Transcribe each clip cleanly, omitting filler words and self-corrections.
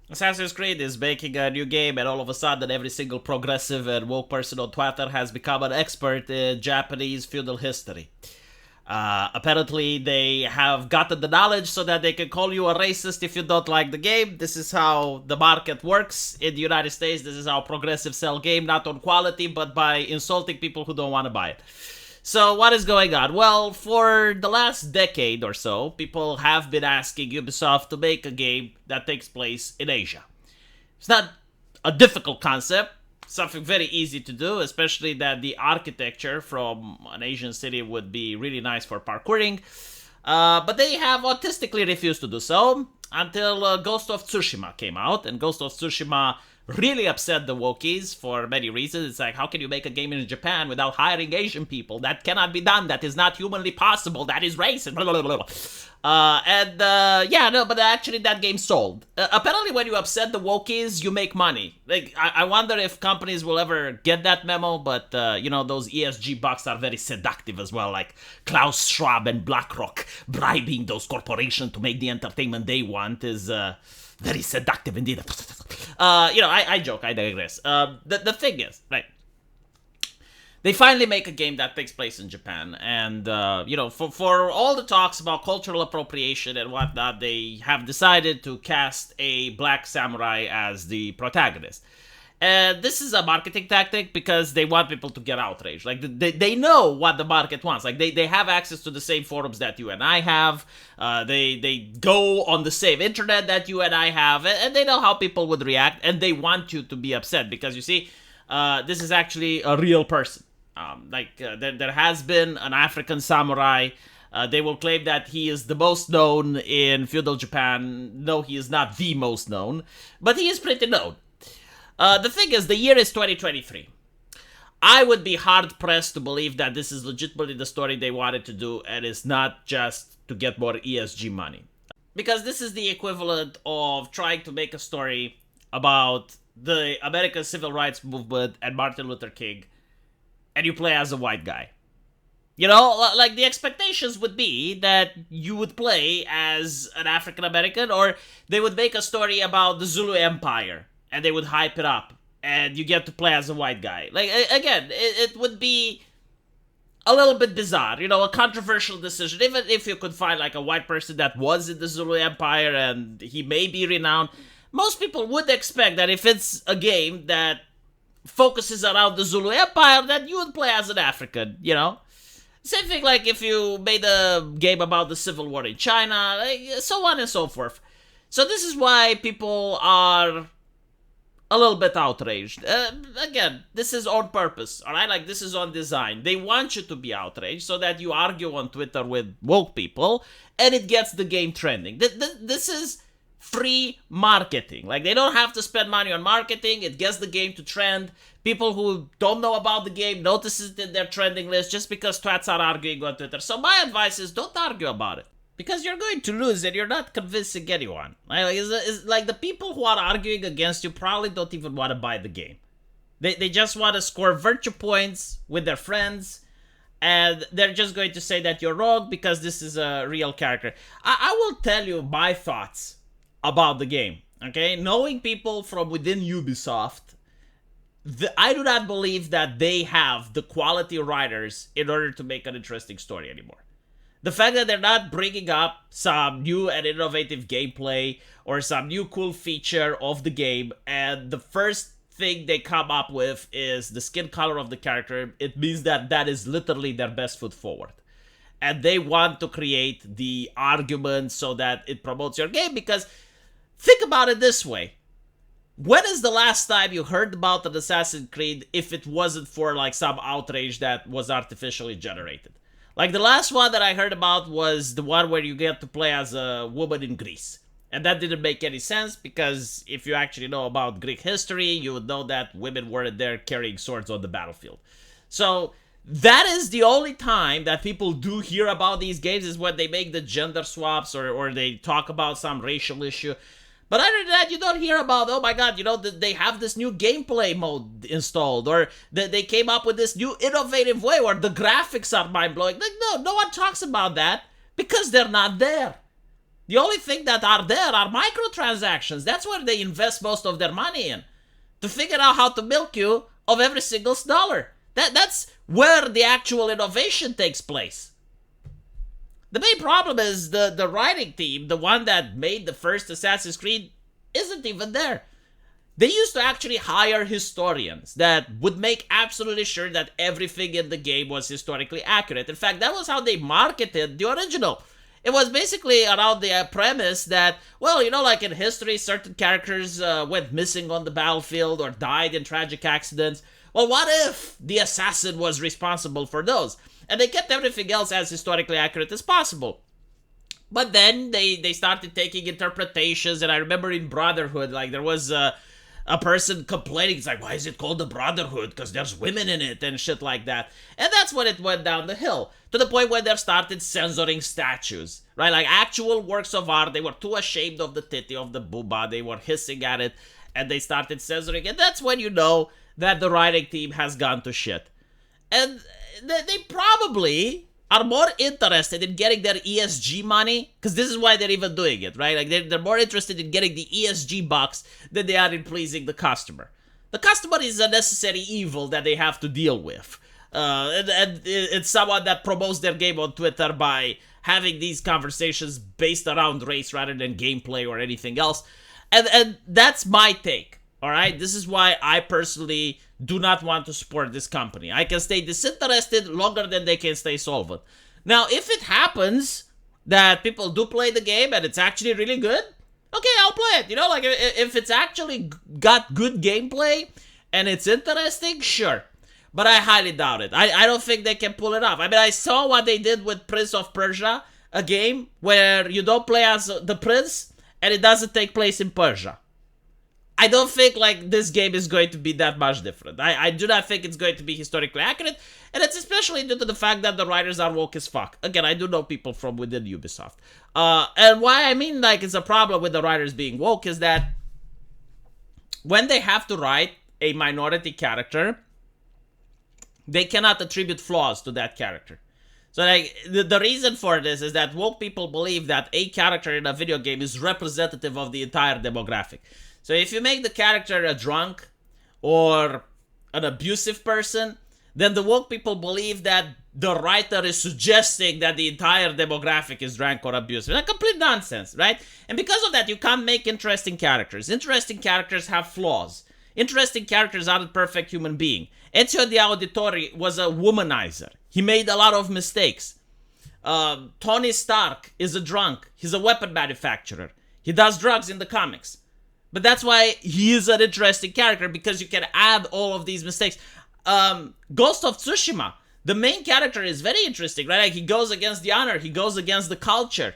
Assassin's Creed is making a new game, and all of a sudden, every single progressive and woke person on Twitter has become an expert in Japanese feudal history. Apparently, they have gotten the knowledge so that they can call you a racist if you don't like the game. This is how the market works in the United States. This is how progressives sell game, not on quality, but by insulting people who don't want to buy it. So, what is going on? Well, for the last decade or so, people have been asking Ubisoft to make a game that takes place in Asia. It's not a difficult concept, something very easy to do, especially that the architecture from an Asian city would be really nice for parkouring. But they have autistically refused to do so until Ghost of Tsushima came out, and Ghost of Tsushima really upset the Wokies for many reasons. It's like, how can you make a game in Japan without hiring Asian people? That cannot be done. That is not humanly possible. That is racist. Blah, blah, blah, blah. Yeah, no, but actually that game sold. Apparently, when you upset the Wokies, you make money. Like, I wonder if companies will ever get that memo, but, those ESG bucks are very seductive as well, like Klaus Schwab and BlackRock bribing those corporations to make the entertainment they want is, very seductive indeed. I joke, I digress. The thing is, right, they finally make a game that takes place in Japan, and for all the talks about cultural appropriation and whatnot, they have decided to cast a black samurai as the protagonist. And this is a marketing tactic because they want people to get outraged. Like, they know what the market wants. Like, they have access to the same forums that you and I have. They go on the same internet that you and I have. And they know how people would react. And they want you to be upset because, you see, this is actually a real person. There has been an African samurai. They will claim that he is the most known in feudal Japan. No, he is not the most known. But he is pretty known. The thing is, the year is 2023. I would be hard pressed to believe that this is legitimately the story they wanted to do and it's not just to get more ESG money. Because this is the equivalent of trying to make a story about the American civil rights movement and Martin Luther King, and you play as a white guy. Like the expectations would be that you would play as an African American, or they would make a story about the Zulu Empire and they would hype it up, and you get to play as a white guy. Like, again, it would be a little bit bizarre, a controversial decision. Even if you could find, like, a white person that was in the Zulu Empire and he may be renowned, most people would expect that if it's a game that focuses around the Zulu Empire, that you would play as an African, Same thing like if you made a game about the Civil War in China, so on and so forth. So this is why people are a little bit outraged. Again, this is on purpose, alright? Like, this is on design. They want you to be outraged so that you argue on Twitter with woke people, and it gets the game trending. This is free marketing. Like, they don't have to spend money on marketing. It gets the game to trend. People who don't know about the game notices it in their trending list just because twats are arguing on Twitter. So my advice is, don't argue about it. Because you're going to lose and you're not convincing anyone. It's like the people who are arguing against you probably don't even want to buy the game. They just want to score virtue points with their friends, and they're just going to say that you're wrong because this is a real character. I will tell you my thoughts about the game, okay? Knowing people from within Ubisoft, I do not believe that they have the quality writers in order to make an interesting story anymore. The fact that they're not bringing up some new and innovative gameplay or some new cool feature of the game, and the first thing they come up with is the skin color of the character, it means that that is literally their best foot forward. And they want to create the argument so that it promotes your game, because think about it this way. When is the last time you heard about an Assassin's Creed if it wasn't for like some outrage that was artificially generated? Like, the last one that I heard about was the one where you get to play as a woman in Greece. And that didn't make any sense because if you actually know about Greek history, you would know that women weren't there carrying swords on the battlefield. So that is the only time that people do hear about these games, is when they make the gender swaps or they talk about some racial issue. But other than that, you don't hear about, oh my god, they have this new gameplay mode installed, or they came up with this new innovative way where the graphics are mind-blowing. Like, no one talks about that because they're not there. The only thing that are there are microtransactions. That's where they invest most of their money in, to figure out how to milk you of every single dollar. That's where the actual innovation takes place. The main problem is the writing team, the one that made the first Assassin's Creed, isn't even there. They used to actually hire historians that would make absolutely sure that everything in the game was historically accurate. In fact, that was how they marketed the original. It was basically around the premise that, well, you know, like in history, certain characters went missing on the battlefield or died in tragic accidents. Well, what if the assassin was responsible for those? And they kept everything else as historically accurate as possible. But then they started taking interpretations, and I remember in Brotherhood, like, there was a person complaining, it's like, why is it called the Brotherhood? Because there's women in it and shit like that. And that's when it went down the hill, to the point where they started censoring statues, right? Like actual works of art, they were too ashamed of the titty, of the booba, they were hissing at it, and they started censoring. And that's when you know that the writing team has gone to shit. And they probably are more interested in getting their ESG money, because this is why they're even doing it, right? Like they're more interested in getting the ESG bucks than they are in pleasing the customer. The customer is a necessary evil that they have to deal with. And it's someone that promotes their game on Twitter by having these conversations based around race rather than gameplay or anything else. And that's my take, all right? This is why I personally do not want to support this company. I can stay disinterested longer than they can stay solvent. Now, if it happens that people do play the game and it's actually really good, okay, I'll play it. You know, like if it's actually got good gameplay and it's interesting, sure. But I highly doubt it. I don't think they can pull it off. I mean, I saw what they did with Prince of Persia, a game where you don't play as the prince and it doesn't take place in Persia. I don't think, like, this game is going to be that much different. I do not think it's going to be historically accurate, and it's especially due to the fact that the writers are woke as fuck. Again, I do know people from within Ubisoft. And why I mean, like, it's a problem with the writers being woke is that when they have to write a minority character, they cannot attribute flaws to that character. So, like, the reason for this is that woke people believe that a character in a video game is representative of the entire demographic. So if you make the character a drunk or an abusive person, then the woke people believe that the writer is suggesting that the entire demographic is drunk or abusive. That's complete nonsense, right? And because of that, you can't make interesting characters. Interesting characters have flaws. Interesting characters aren't perfect human being. Ezio the Auditore was a womanizer. He made a lot of mistakes. Tony Stark is a drunk. He's a weapon manufacturer. He does drugs in the comics. But that's why he is an interesting character, because you can add all of these mistakes. Ghost of Tsushima, the main character is very interesting, right? Like, he goes against the honor, he goes against the culture.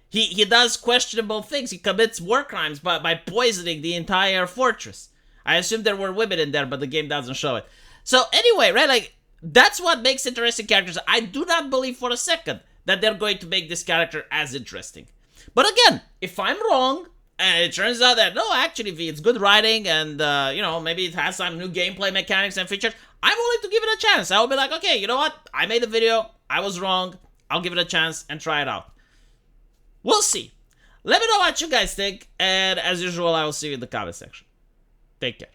He does questionable things. He commits war crimes by poisoning the entire fortress. I assume there were women in there, but the game doesn't show it. So anyway, right, like, that's what makes interesting characters. I do not believe for a second that they're going to make this character as interesting. But again, if I'm wrong, and it turns out that, no, actually, it's good writing and, you know, maybe it has some new gameplay mechanics and features, I'm willing to give it a chance. I'll be like, okay, you know what? I made a video. I was wrong. I'll give it a chance and try it out. We'll see. Let me know what you guys think. And as usual, I will see you in the comment section. Take care.